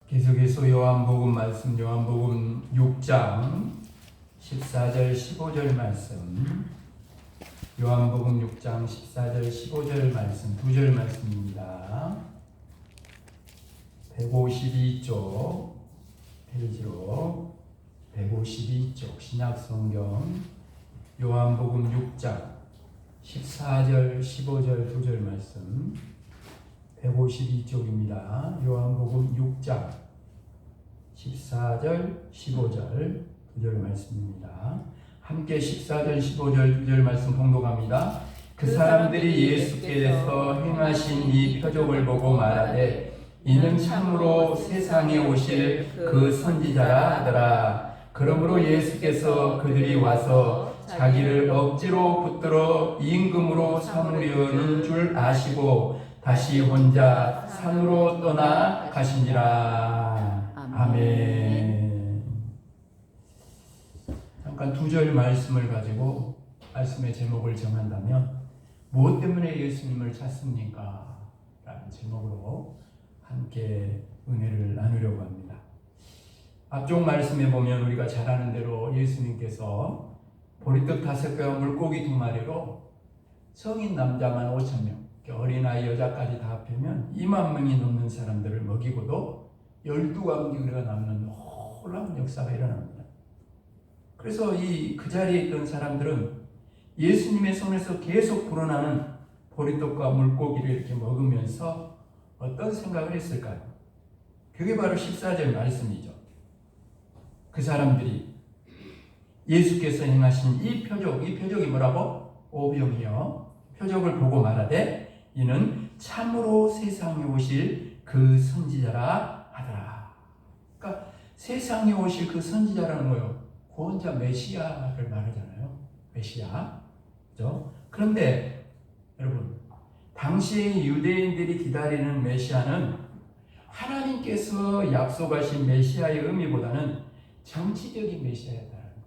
계속해서 요한복음 말씀, 요한복음 6장 14절 15절 말씀, 요한복음 6장 14절 15절 말씀, 2절 말씀입니다. 152쪽 페이지로 152쪽 신약성경 요한복음 6장 14절 15절 2절 말씀 152쪽입니다. 요한복음 6장 14절 15절 2절 말씀입니다. 함께 14절 15절 2절 말씀 봉독합니다. 그 사람들이 예수께서 행하신 이 표적을 보고 말하되 이는 참으로 세상에 오실 그 선지자라 하더라. 그러므로 예수께서 그들이 와서 자기를 억지로 붙들어 임금으로 삼으려는 줄 아시고 다시 혼자 산으로 떠나 가시니라. 아멘. 잠깐 2절 말씀을 가지고 말씀의 제목을 정한다면 무엇 때문에 예수님을 찾습니까? 라는 제목으로 함께 은혜를 나누려고 합니다. 앞쪽 말씀에 보면 우리가 잘 아는 대로 예수님께서 보리떡 5개와 물고기 2마리로 성인 남자만 5,000명, 어린아이 여자까지 다 합하면 2만 명이 넘는 사람들을 먹이고도 12광주리가 남는 놀라운 역사가 일어납니다. 그래서 그 자리에 있던 사람들은 예수님의 손에서 계속 불어나는 보리떡과 물고기를 이렇게 먹으면서 어떤 생각을 했을까요? 그게 바로 14절 말씀이죠. 그 사람들이 예수께서 행하신 이 표적이 뭐라고? 오병이요. 표적을 보고 말하되 이는 참으로 세상에 오실 그 선지자라 하더라. 그러니까 세상에 오실 그 선지자라는 거예요. 구원자 메시아를 말하잖아요. 메시아. 그렇죠? 그런데 여러분, 당시의 유대인들이 기다리는 메시아는 하나님께서 약속하신 메시아의 의미보다는 정치적인 메시아였다는 거예요.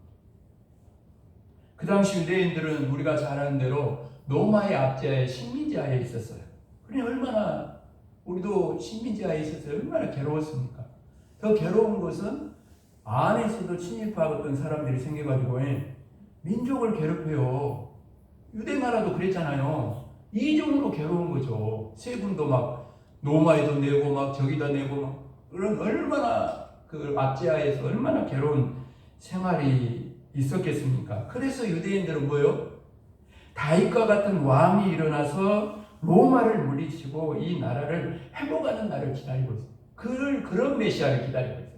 그 당시 유대인들은 우리가 잘 아는 대로 로마의 압제하에 식민지하에 있었어요. 그러니 얼마나 우리도 식민지하에 있었어요. 얼마나 괴로웠습니까? 더 괴로운 것은 안에서도 친일파였던 사람들이 생겨가지고 민족을 괴롭혀요. 유대 나라도 그랬잖아요. 이중으로 괴로운 거죠. 세금도 막 로마에도 내고 막 저기다 내고 막 그런 얼마나 그 압제하에서 얼마나 괴로운 생활이 있었겠습니까? 그래서 유대인들은 뭐예요? 다윗과 같은 왕이 일어나서 로마를 물리치고 이 나라를 회복하는 날을 기다리고 있어요. 그런 메시아를 기다리고 있어요.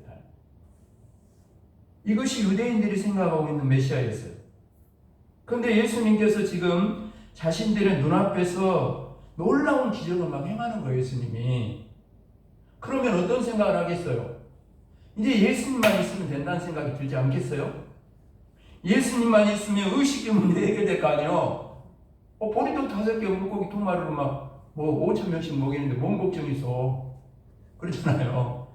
이것이 유대인들이 생각하고 있는 메시아였어요. 그런데 예수님께서 지금 자신들의 눈앞에서 놀라운 기적을 막 행하는 거예요. 예수님이. 그러면 어떤 생각을 하겠어요? 이제 예수님만 있으면 된다는 생각이 들지 않겠어요? 예수님만 있으면 의식주문이 해결될 거 아니에요. 보리떡 5개, 물고기 2마리로 막 5,000명씩 먹이는데 뭔 걱정이 있어? 그렇잖아요.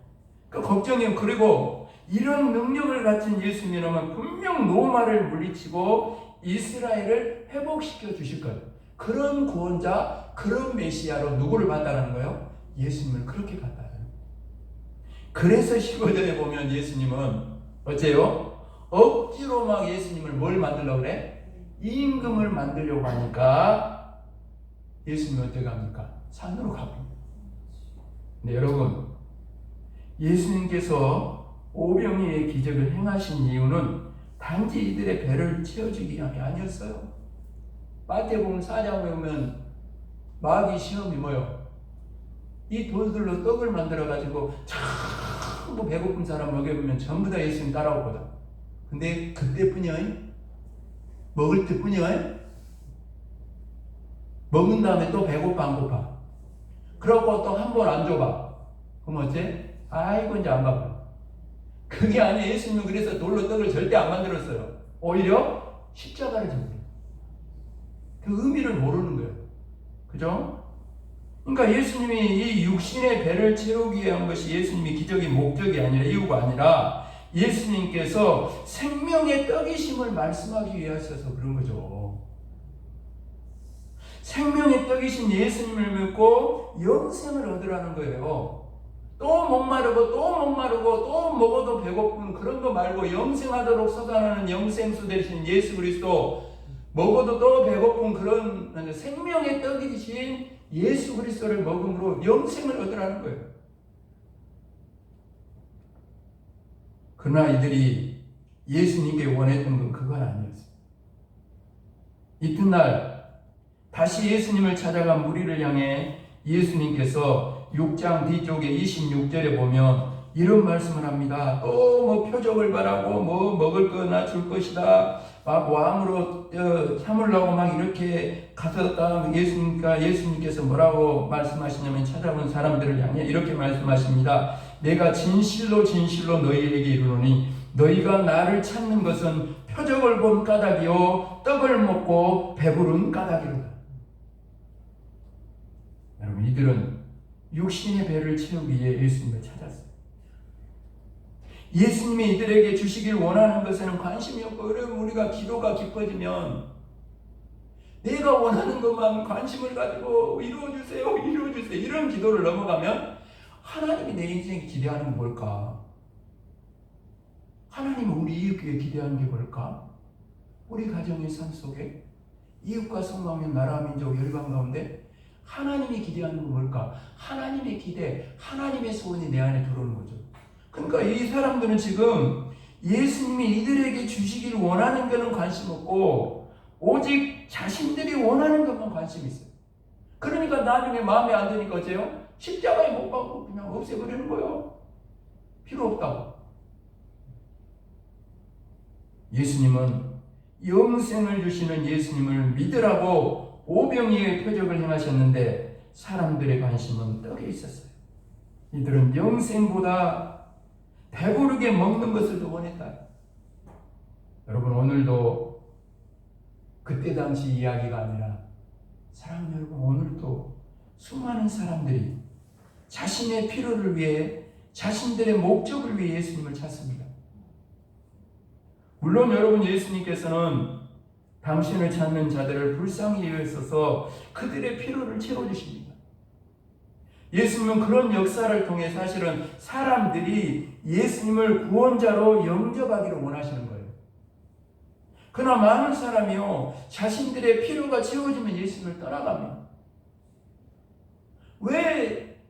그 걱정이면, 그리고 이런 능력을 가진 예수님이라면 분명 로마를 물리치고 이스라엘을 회복시켜 주실 거예요. 그런 구원자, 그런 메시아로 누구를 봤다라는 거예요? 예수님을 그렇게 봤다는 거예요. 그래서 15절에 보면 예수님은 어째요? 억지로 막 예수님을 뭘 만들려고 그래? 임금을 만들려고 하니까 예수님이 어떻게 합니까? 산으로 가버립니다. 근데 여러분, 예수님께서 오병이의 기적을 행하신 이유는 단지 이들의 배를 채워주기 위함이 아니었어요. 마태복음 4장에 보면 마귀 시험이 뭐요? 이 돌들로 떡을 만들어가지고 전부 배고픈 사람 먹여보면 전부 다 예수님 따라오거든. 근데 그때뿐이야. 먹을 때뿐이야. 먹은 다음에 또 배고파 안 고파? 그러고 또 한 번 안 줘봐. 그럼 어째? 아이고 이제 안 가봐. 그게 아니에요. 예수님은 그래서 돌로 떡을 절대 안 만들었어요. 오히려 십자가를 져버려요. 그 의미를 모르는 거예요. 그죠? 그러니까 예수님이 이 육신의 배를 채우기 위한 것이 예수님이 기적의 목적이 아니라, 이유가 아니라 예수님께서 생명의 떡이심을 말씀하기 위하셔서 그런 거죠. 생명의 떡이신 예수님을 믿고 영생을 얻으라는 거예요. 또 목마르고 또 목마르고 또 먹어도 배고픈 그런 거 말고 영생하도록 솟아나는 영생수 되신 예수 그리스도, 먹어도 또 배고픈 그런 생명의 떡이 되신 예수 그리스도를 먹음으로 영생을 얻으라는 거예요. 그러나 이들이 예수님께 원했던 건 그건 아니었어요. 이튿날 다시 예수님을 찾아간 무리를 향해 예수님께서 6장 뒤쪽에 26절에 보면 이런 말씀을 합니다. 또 뭐 표적을 바라고 뭐 먹을 거나 줄 것이다, 막 왕으로 삼으려고 막 이렇게 갔었다. 예수님께서 뭐라고 말씀하시냐면 찾아온 사람들을 향해 이렇게 말씀하십니다. 내가 진실로 진실로 너희에게 이르노니 너희가 나를 찾는 것은 표적을 본 까닭이요 떡을 먹고 배부른 까닭이로다. 여러분, 이들은 육신의 배를 채우기 위해 예수님을 찾았어요. 예수님이 이들에게 주시길 원하는 것에는 관심이 없고, 여러분, 우리가 기도가 깊어지면 내가 원하는 것만 관심을 가지고 이루어주세요 이런 기도를 넘어가면 하나님이 내 인생에 기대하는 게 뭘까? 하나님은 우리 이웃교회 기대하는 게 뭘까? 우리 가정의 삶 속에 이웃과 성공하면 나라 민족 열방 가운데 하나님이 기대하는 건 뭘까? 하나님의 기대, 하나님의 소원이 내 안에 들어오는 거죠. 그러니까 이 사람들은 지금 예수님이 이들에게 주시길 원하는 것은 관심 없고 오직 자신들이 원하는 것만 관심이 있어요. 그러니까 나중에 마음에 안 드니까 어째요? 십자가에 못 박고 그냥 없애버리는 거예요. 필요 없다고. 예수님은 영생을 주시는 예수님을 믿으라고 오병이의 표적을 행하셨는데 사람들의 관심은 떡에 있었어요. 이들은 영생보다 배부르게 먹는 것을 더 원했다. 여러분, 오늘도 그때 당시 이야기가 아니라 사랑하는 여러분, 오늘도 수많은 사람들이 자신의 필요를 위해, 자신들의 목적을 위해 예수님을 찾습니다. 물론 여러분, 예수님께서는 당신을 찾는 자들을 불쌍히 여기셔서 그들의 필요를 채워주십니다. 예수님은 그런 역사를 통해 사실은 사람들이 예수님을 구원자로 영접하기를 원하시는 거예요. 그러나 많은 사람이요, 자신들의 필요가 채워지면 예수님을 떠나갑니다. 왜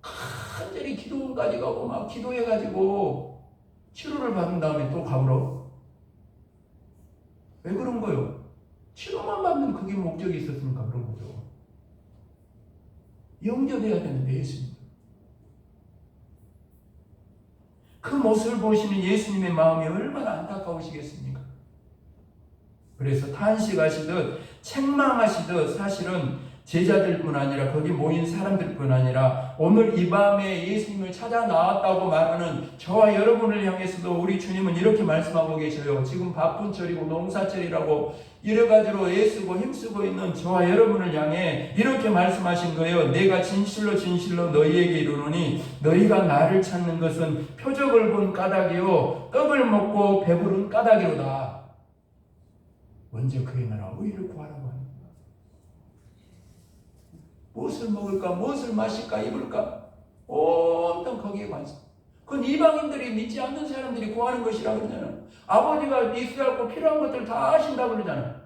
간절히 기도원까지 가고 막 기도해가지고 치료를 받은 다음에 또 가버려? 왜 그런 거예요? 치료만 받는 그게 목적이 있었으니까 그런 거죠. 영접해야 되는데 예수님. 그 모습을 보시는 예수님의 마음이 얼마나 안타까우시겠습니까? 그래서 탄식하시듯 책망하시듯 사실은 제자들뿐 아니라 거기 모인 사람들뿐 아니라 오늘 이 밤에 예수님을 찾아 나왔다고 말하는 저와 여러분을 향해서도 우리 주님은 이렇게 말씀하고 계셔요. 지금 바쁜철이고 농사철이라고 여러 가지로 애쓰고 힘쓰고 있는 저와 여러분을 향해 이렇게 말씀하신 거예요. 내가 진실로 진실로 너희에게 이르노니 너희가 나를 찾는 것은 표적을 본 까닭이요 떡을 먹고 배부른 까닭이로다. 먼저 그의 나라 의를 구하라고 합니다. 무엇을 먹을까, 무엇을 마실까, 입을까, 온통 거기에 관심. 그건 이방인들이 믿지 않는 사람들이 구하는 것이라고 그러잖아요. 아버지가 있어야 필요한 것들 다 아신다고 그러잖아요.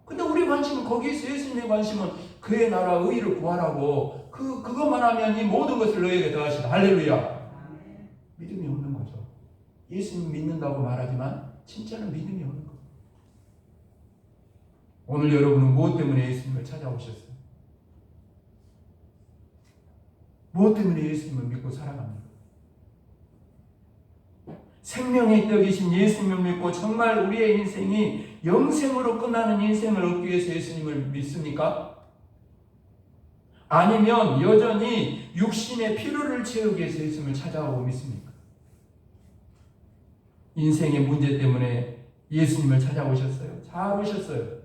근데 우리 관심은 거기에 있어. 예수님의 관심은 그의 나라 의를 구하라고. 그것만 하면 이 모든 것을 너에게 더하시다. 할렐루야. 믿음이 없는 거죠. 예수님 믿는다고 말하지만 진짜는 믿음이 없는 거예요. 오늘 여러분은 무엇 때문에 예수님을 찾아오셨어요? 무엇 때문에 예수님을 믿고 살아갑니까? 생명의 떡이신 예수님을 믿고 정말 우리의 인생이 영생으로 끝나는 인생을 얻기 위해서 예수님을 믿습니까? 아니면 여전히 육신의 필요를 채우기 위해서 예수님을 찾아오고 믿습니까? 인생의 문제 때문에 예수님을 찾아오셨어요. 잘 오셨어요.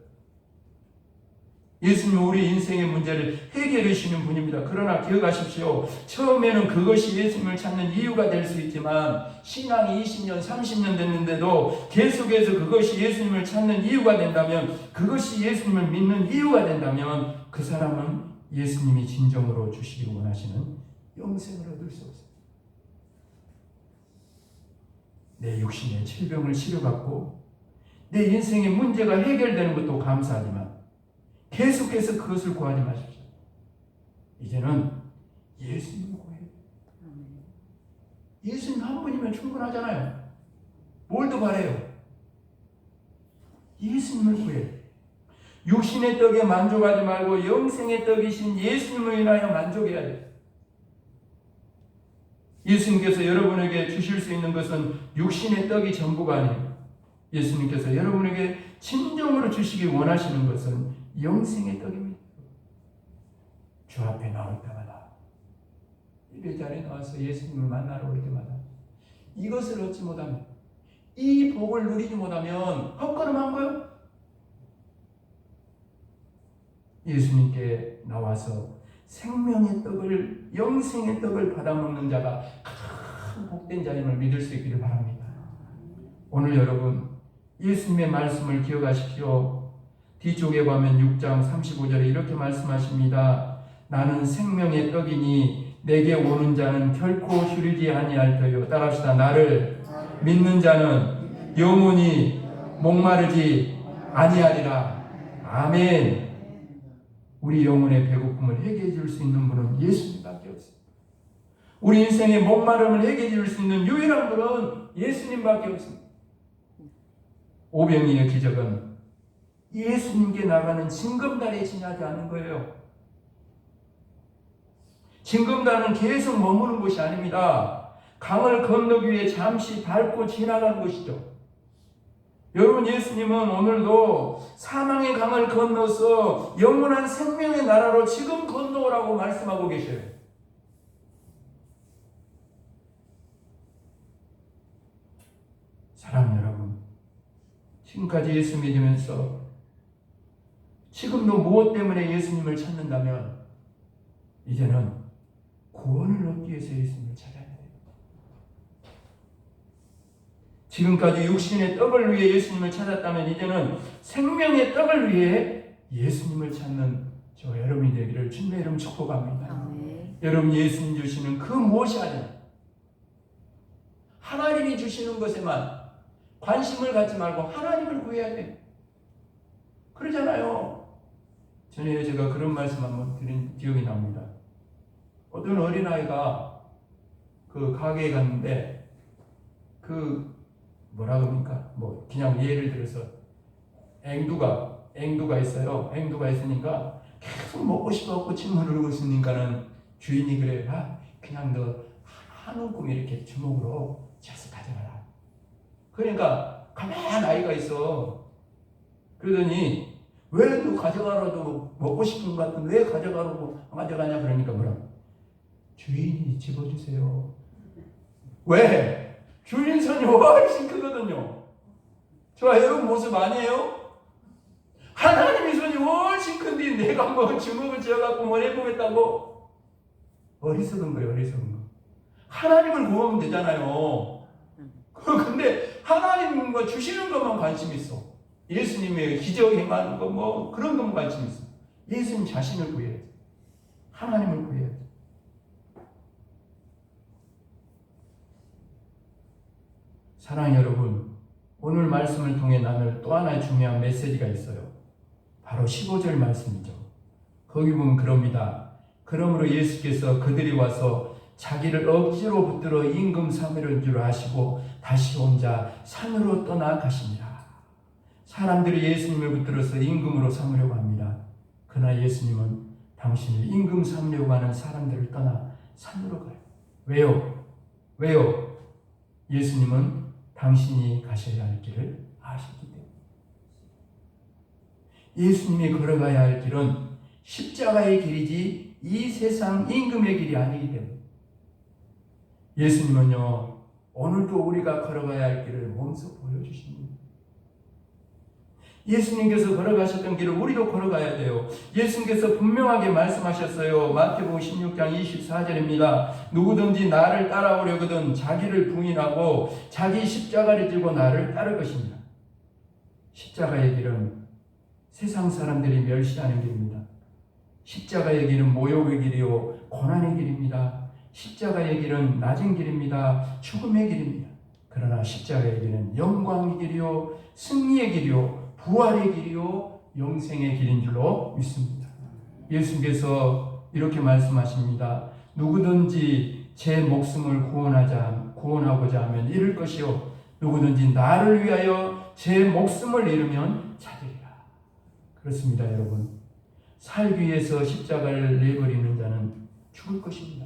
예수님은 우리 인생의 문제를 해결해 주시는 분입니다. 그러나 기억하십시오. 처음에는 그것이 예수님을 찾는 이유가 될 수 있지만 신앙이 20년, 30년 됐는데도 계속해서 그것이 예수님을 찾는 이유가 된다면, 그것이 예수님을 믿는 이유가 된다면 그 사람은 예수님이 진정으로 주시기 원하시는 영생을 얻을 수 없어요. 내 육신의 질병을 치료받고 내 인생의 문제가 해결되는 것도 감사하지만 계속해서 그것을 구하지 마십시오. 이제는 예수님을 구해야 돼요. 예수님 한 분이면 충분하잖아요. 뭘 더 바래요? 예수님을 구해야 돼요. 육신의 떡에 만족하지 말고 영생의 떡이신 예수님을 인하여 만족해야 돼요. 예수님께서 여러분에게 주실 수 있는 것은 육신의 떡이 전부가 아니에요. 예수님께서 여러분에게 진정으로 주시기 원하시는 것은 영생의 떡입니다. 주 앞에 나올 때마다, 예배 자리에 나와서 예수님을 만나러 올 때마다 이것을 얻지 못하면, 이 복을 누리지 못하면 헛걸음한 거예요. 예수님께 나와서 생명의 떡을, 영생의 떡을 받아먹는 자가 큰 복된 자임을 믿을 수 있기를 바랍니다. 오늘 여러분 예수님의 말씀을 기억하십시오. 뒤쪽에 보면 6장 35절에 이렇게 말씀하십니다. 나는 생명의 떡이니 내게 오는 자는 결코 휴리지 아니할 터요. 따라합시다. 나를 믿는 자는 영원히 목마르지 아니하리라. 아멘. 우리 영혼의 배고픔을 해결해 줄 수 있는 분은 예수님밖에 없습니다. 우리 인생의 목마름을 해결해 줄 수 있는 유일한 분은 예수님밖에 없습니다. 오병이의 기적은 예수님께 나가는 징검다리에 지나지 않는 거예요. 징검다리는 계속 머무는 곳이 아닙니다. 강을 건너기 위해 잠시 밟고 지나간 곳이죠. 여러분, 예수님은 오늘도 사망의 강을 건너서 영원한 생명의 나라로 지금 건너오라고 말씀하고 계셔요. 사랑하는 여러분, 지금까지 예수 믿으면서 지금도 무엇 때문에 예수님을 찾는다면 이제는 구원을 얻기 위해서 예수님을 찾아야 돼요. 지금까지 육신의 떡을 위해 예수님을 찾았다면 이제는 생명의 떡을 위해 예수님을 찾는 저 여러분이 되기를 주님의 이름 축복합니다. 아멘. 여러분, 예수님 주시는 그 무엇이 아니라 하나님이 주시는 것에만 관심을 갖지 말고 하나님을 구해야 돼요. 그러잖아요. 전에 제가 그런 말씀 한번 드린 기억이 납니다. 어떤 어린아이가 그 가게에 갔는데 뭐라 그럽니까? 그냥 예를 들어서 앵두가 있어요. 앵두가 있으니까 계속 먹고 싶어갖고 침을 흐르고 있으니까는 주인이 그래, 그냥 너 한 움큼 이렇게 주먹으로 져서 가져가라. 그러니까 가만히 아이가 있어. 그러더니 왜 너 가져가라도 먹고 싶은 것 같은데 왜 가져가라고 가져가냐 그러니까 뭐라? 주인이 집어주세요. 왜? 주인 손이 훨씬 크거든요. 저 여러분 모습 아니에요? 하나님의 손이 훨씬 큰데 내가 뭐 주먹을 쥐어갖고 뭘 해보겠다고? 어리석은 거예요, 어리석은 거. 하나님을 구하면 되잖아요. 근데 하나님과 주시는 것만 관심 있어. 예수님의 기적 행하는 거 그런 것만 관심 있어. 예수님 자신을 구해야 돼. 하나님을 구해야 돼. 사랑하는 여러분, 오늘 말씀을 통해 나눌 또 하나의 중요한 메시지가 있어요. 바로 15절 말씀이죠. 거기 보면 그럽니다. 그러므로 예수께서 그들이 와서 자기를 억지로 붙들어 임금 삼으려는 줄 아시고 다시 혼자 산으로 떠나 가시니라. 사람들이 예수님을 붙들어서 임금으로 삼으려고 합니다. 그러나 예수님은 당신을 임금 삼으려고 하는 사람들을 떠나 산으로 가요. 왜요? 예수님은 당신이 가셔야 할 길을 아시기 때문에. 예수님이 걸어가야 할 길은 십자가의 길이지 이 세상 임금의 길이 아니기 때문에. 예수님은요, 오늘도 우리가 걸어가야 할 길을 몸소 보여주십니다. 예수님께서 걸어가셨던 길을 우리도 걸어가야 돼요. 예수님께서 분명하게 말씀하셨어요. 마태복음 16장 24절입니다. 누구든지 나를 따라오려거든 자기를 부인하고 자기 십자가를 들고 나를 따를 것입니다. 십자가의 길은 세상 사람들이 멸시하는 길입니다. 십자가의 길은 모욕의 길이요 고난의 길입니다. 십자가의 길은 낮은 길입니다. 죽음의 길입니다. 그러나 십자가의 길은 영광의 길이요, 승리의 길이요, 부활의 길이요, 영생의 길인 줄로 믿습니다. 예수님께서 이렇게 말씀하십니다. 누구든지 제 목숨을 구원하고자 하면 잃을 것이요, 누구든지 나를 위하여 제 목숨을 잃으면 찾으리라. 그렇습니다, 여러분. 살기 위해서 십자가를 내버리는 자는 죽을 것입니다.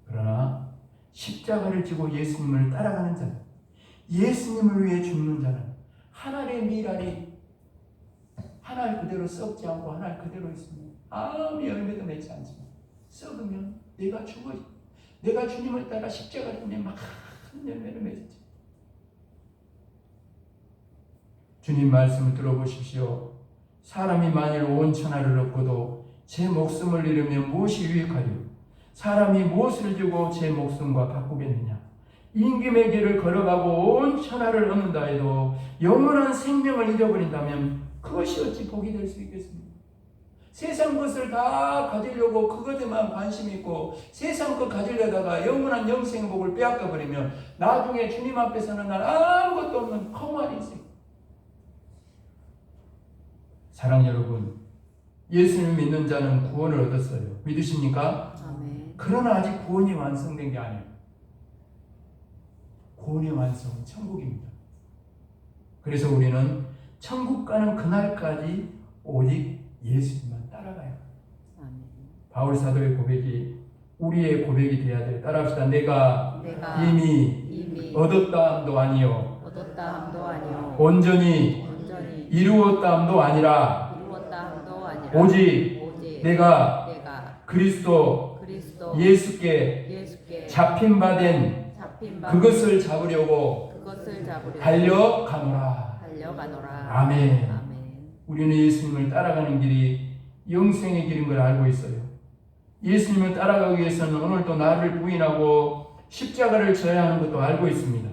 그러나 십자가를 지고 예수님을 따라가는 자는, 예수님을 위해 죽는 자는 하늘의 미랄이 하늘 그대로 썩지 않고 하늘 그대로 있습니다. 아무 열매도 맺지 않지만 썩으면 내가 죽어, 내가 주님을 따라 십자가를 통해 많은 열매를 맺었지. 주님 말씀을 들어보십시오. 사람이 만일 온 천하를 얻고도 제 목숨을 잃으면 무엇이 유익하리요? 사람이 무엇을 주고 제 목숨과 바꾸겠느냐? 임금의 길을 걸어가고 온 천하를 얻는다 해도 영원한 생명을 잃어버린다면 그것이 어찌 복이 될 수 있겠습니까? 세상 것을 다 가지려고 그것에만 관심 있고 세상 것 가지려다가 영원한 영생의 복을 빼앗겨 버리면 나중에 주님 앞에서는 난 아무것도 없는 컴활 인생. 사랑 여러분, 예수님을 믿는 자는 구원을 얻었어요. 믿으십니까? 아멘. 그러나 아직 구원이 완성된 게 아니에요. 구원의 완성은 천국입니다. 그래서 우리는 천국 가는 그날까지 오직 예수님만 따라가요. 아멘. 바울 사도의 고백이 우리의 고백이 되어야 돼. 따라합시다. 내가 이미 얻었다 함도 아니요 온전히 이루었다 함도 아니라 오직 내가 그리스도 예수께 잡힌 바 된 그것을 잡으려고 달려가노라. 아멘. 우리는 예수님을 따라가는 길이 영생의 길인 걸 알고 있어요. 예수님을 따라가기 위해서는 오늘도 나를 부인하고 십자가를 져야 하는 것도 알고 있습니다.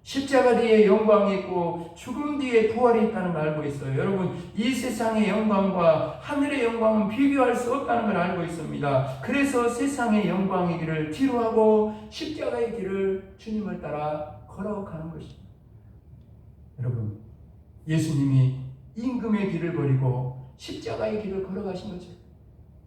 십자가 뒤에 영광이 있고 죽음 뒤에 부활이 있다는 걸 알고 있어요. 여러분, 이 세상의 영광과 하늘의 영광은 비교할 수 없다는 걸 알고 있습니다. 그래서 세상의 영광의 길을 뒤로하고 십자가의 길을 주님을 따라 걸어가는 것입니다. 여러분, 예수님이 임금의 길을 버리고 십자가의 길을 걸어가신 거죠.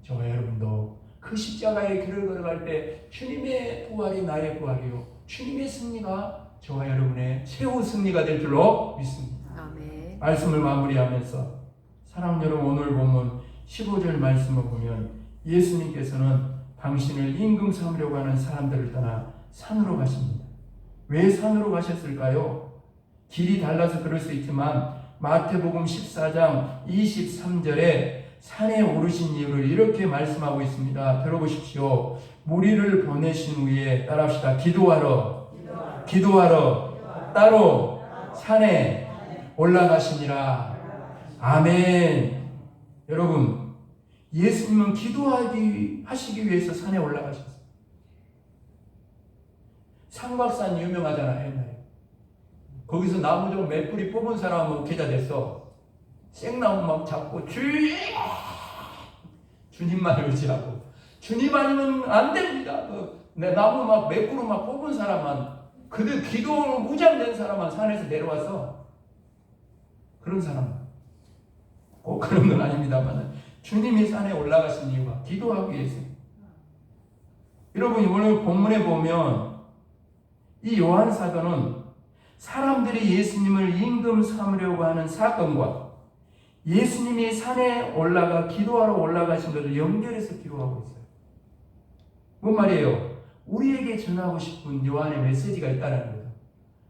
저와 여러분도 그 십자가의 길을 걸어갈 때 주님의 부활이 나의 부활이요, 주님의 승리가 저와 여러분의 최후 승리가 될 줄로 믿습니다. 아멘. 말씀을 마무리하면서 사랑 여러분, 오늘 본문 15절 말씀을 보면 예수님께서는 당신을 임금 삼으려고 하는 사람들을 떠나 산으로 가십니다. 왜 산으로 가셨을까요? 길이 달라서 그럴 수 있지만 마태복음 14장 23절에 산에 오르신 이유를 이렇게 말씀하고 있습니다. 들어보십시오. 무리를 보내신 후에 따라합시다. 기도하러 따로 산에 올라가시니라. 아멘. 여러분, 예수님은 하시기 위해서 산에 올라가셨어요. 삼각산 유명하잖아요, 옛날에. 거기서 나무 좀 몇 뿌리 뽑은 사람은 계좌 됐어. 생나무 막 잡고 주님만 의지하고, 주님 아니면 안 됩니다. 내 나무 막 몇 그루 막 뽑은 사람은, 그들 기도로 무장된 사람은 산에서 내려와서, 그런 사람, 꼭 그런 건 아닙니다만 주님이 산에 올라가신 이유가 기도하기 위해서입니다. 여러분, 오늘 본문에 보면 이 요한 사도는 사람들이 예수님을 임금 삼으려고 하는 사건과 예수님이 산에 올라가 기도하러 올라가신 것을 연결해서 기록하고 있어요. 뭔 말이에요? 우리에게 전하고 싶은 요한의 메시지가 있다는 거죠.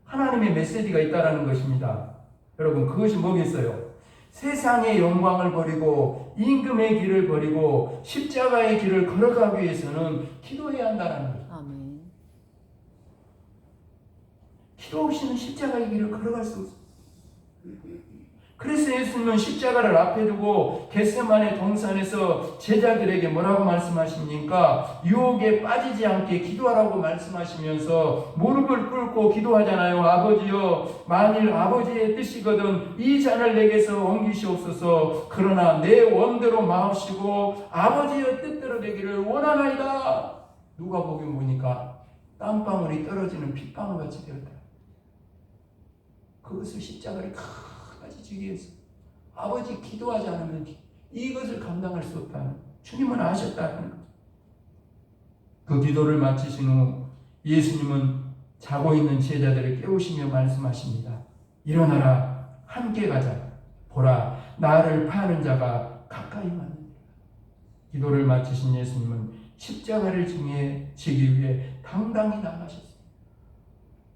하나님의 메시지가 있다는 것입니다. 여러분, 그것이 뭐겠어요? 세상의 영광을 버리고 임금의 길을 버리고 십자가의 길을 걸어가기 위해서는 기도해야 한다는 거죠. 아멘. 기도 없이는 십자가의 길을 걸어갈 수 없어요. 그래서 예수님은 십자가를 앞에 두고 겟세마네 동산에서 제자들에게 뭐라고 말씀하십니까? 유혹에 빠지지 않게 기도하라고 말씀하시면서 무릎을 꿇고 기도하잖아요. 아버지여, 만일 아버지의 뜻이거든 이 잔을 내게서 옮기시옵소서. 그러나 내 원대로 마옵시고 아버지의 뜻대로 되기를 원하나이다. 누가복음 보니까 땀방울이 떨어지는 핏방울같이 되었다. 그것을 십자가를 끝까지 지기 위해서 아버지 기도하지 않으면 이것을 감당할 수 없다는 주님은 아셨다는 거죠. 그 기도를 마치신 후 예수님은 자고 있는 제자들을 깨우시며 말씀하십니다. 일어나라, 함께 가자. 보라, 나를 파는 자가 가까이 왔느니라. 기도를 마치신 예수님은 십자가를 지기 위해 당당히 나가셨습니다.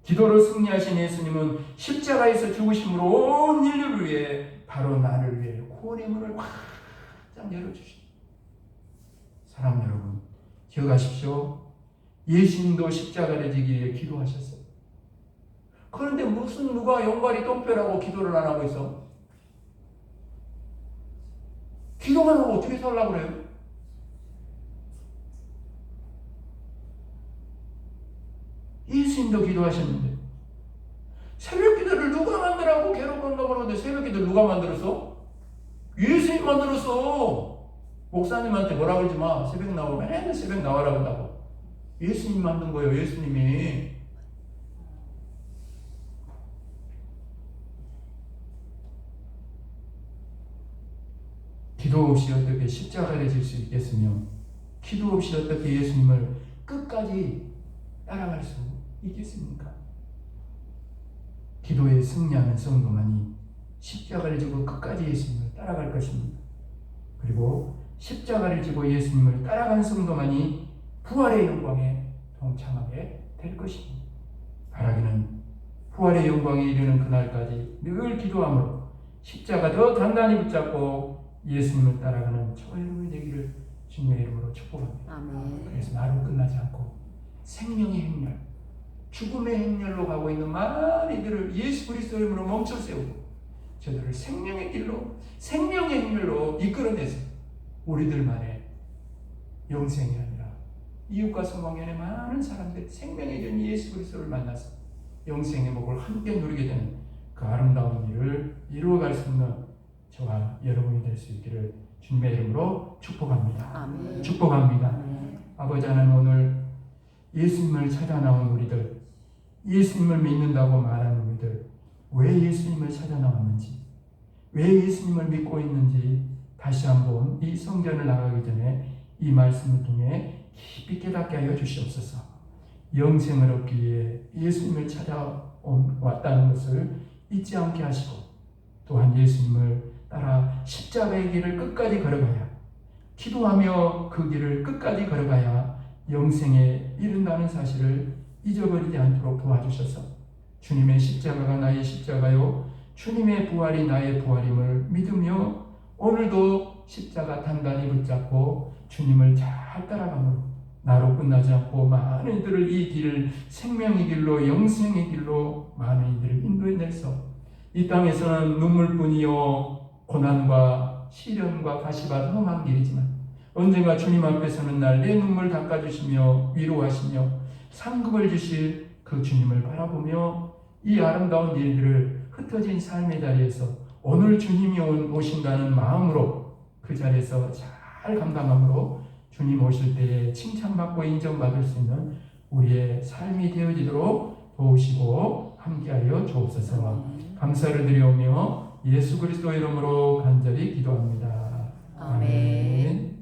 기도로 승리하신 예수님은 십자가에서 죽으심으로 온 인류를 위해, 바로 나를 위해 구원의 문을 활짝 열어주십니다. 사랑 여러분, 기억하십시오. 예수님도 십자가를 지기 위해 기도하셨어요. 그런데 무슨 누가 용발이 똥배라고 기도를 안 하고 있어? 기도만 하고 어떻게 살라고 그래요? 예수님도 기도하셨는데 새벽 기도를 누가 만들라고 괴롭은가 그러는데 새벽 기도를 누가 만들었어? 예수님 만들었어. 목사님한테 뭐라 그러지 마. 새벽 나오면 맨날 새벽 나와라 한다고. 예수님 만든 거예요. 예수님이. 기도 없이 어떻게 십자가를 질 수 있겠으며 기도 없이 어떻게 예수님을 끝까지 따라갈 수 있겠습니까? 기도에 승리하는 성도만이 십자가를 지고 끝까지 예수님을 따라갈 것입니다. 그리고 십자가를 지고 예수님을 따라간 성도만이 부활의 영광에 동참하게 될 것입니다. 바라기는 부활의 영광에 이르는 그날까지 늘 기도함으로 십자가 더 단단히 붙잡고 예수님을 따라가는 저와 여러분이 되기를 주님의 이름으로 축복합니다. 아멘. 그래서 나로 끝나지 않고 생명의 행렬, 죽음의 행렬로 가고 있는 많은 이들을 예수 그리스도 이름으로 멈춰 세우고 저들을 생명의 길로, 생명의 행렬로 이끌어내서 우리들만의 영생이 아니라 이웃과 성공연의 많은 사람들 생명의 길 예수 그리스도를 만나서 영생의 복을 함께 누리게 되는 그 아름다운 일을 이루어갈 수 있는 저와 여러분이 될 수 있기를 주님의 이름으로 축복합니다. 아멘. 축복합니다. 아멘. 아버지 하나님, 오늘 예수님을 찾아 나온 우리들, 예수님을 믿는다고 말하는 우리들, 왜 예수님을 찾아 나왔는지, 왜 예수님을 믿고 있는지 다시 한번 이 성전을 나가기 전에 이 말씀을 통해 깊이 깨닫게 하여 주시옵소서. 영생을 얻기 위해 예수님을 찾아왔다는 것을 잊지 않게 하시고, 또한 예수님을 따라 십자가의 길을 끝까지 걸어가야, 기도하며 그 길을 끝까지 걸어가야 영생에 이른다는 사실을 잊어버리지 않도록 도와주셔서 주님의 십자가가 나의 십자가요, 주님의 부활이 나의 부활임을 믿으며 오늘도 십자가 단단히 붙잡고 주님을 잘 따라가므로 나로 끝나지 않고 많은 이들을 이 길을 생명의 길로, 영생의 길로 많은 이들을 인도해내서 이 땅에서는 눈물뿐이요 고난과 시련과 가시밭 험한 길이지만 언젠가 주님 앞에 서는 날 내 눈물 닦아주시며 위로하시며 상급을 주실 그 주님을 바라보며 이 아름다운 일들을 흩어진 삶의 자리에서 오늘 주님이 오신다는 마음으로 그 자리에서 잘 감당함으로 주님 오실 때에 칭찬받고 인정받을 수 있는 우리의 삶이 되어지도록 도우시고 함께하여 주옵소서. 감사를 드리오며 예수 그리스도 이름으로 간절히 기도합니다. 아멘.